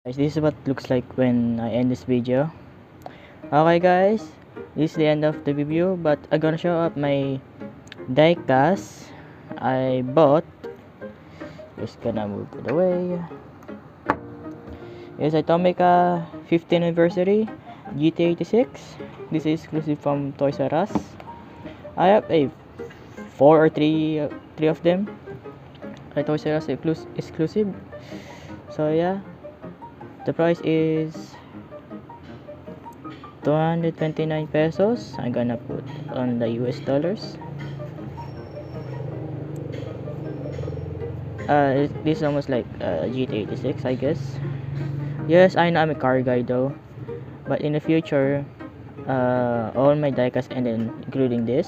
Guys, this is what looks like when I end this video. Okay guys, this is the end of the review, but I'm gonna show up my diecast I bought. Just gonna move it away. It's Atomica 15th anniversary gt86. This is exclusive from Toys R Us. I have a 4 or 3 of them. Toys R Us exclusive. So yeah, the price is 229 pesos. I'm gonna put on the US dollars. This is almost like gt86, I guess. Yes, I know I'm a car guy though, but in the future, all my diecast and then including this,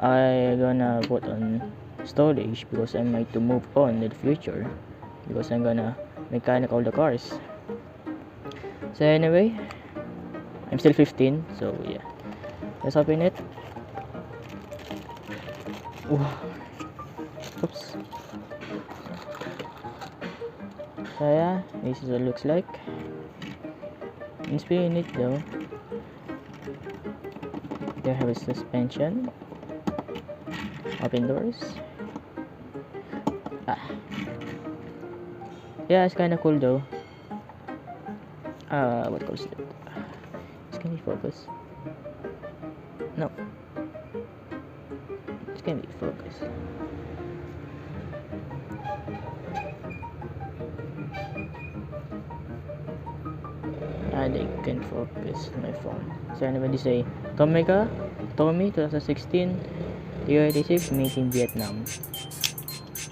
I gonna put on storage because I might to move on in the future because I'm gonna mechanic all the cars. So anyway, I'm still 15, so yeah, let's open it. Ooh. Oops. So yeah, this is what it looks like. It's pretty neat though. There have a suspension, open doors. Yeah, it's kind of cool though. What goes it? Can we focus? No. It's gonna be focus. They can focus my phone. So anybody say Tomica, Tommy 2016 diecast made in Vietnam.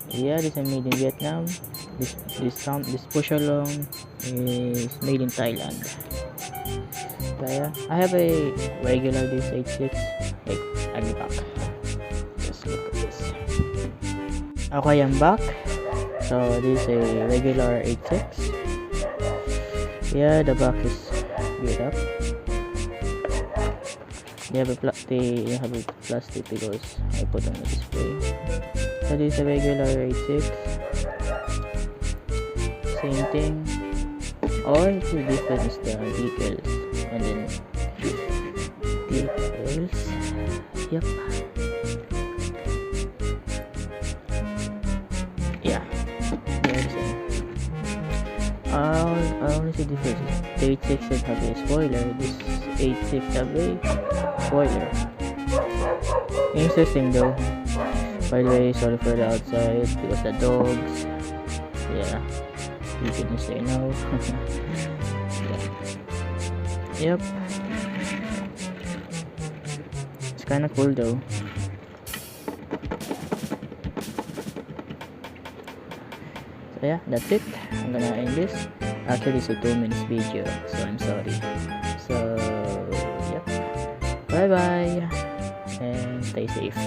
Yeah, this is made in Vietnam. This push along is made in Thailand. So yeah, I have a regular diecast 86 like at the back. Just look at this. Okay, I'm back. So this is a regular 86. Yeah, the back is good up. They have a plastic because I put on the display. So this is a regular 86. Same thing. All the difference is the decals and then decals. Yep. Yeah. They're the same. I only see difference. The 86 doesn't have a spoiler. This 86 have a spoiler. Interesting though. By the way, sorry for the outside because the dogs. Yeah, you can say no. Yeah. Yep. It's kind of cool though. So yeah, that's it. I'm gonna end this. Actually, it's a 2 minutes video, so I'm sorry. So, yep. Bye bye, and stay safe.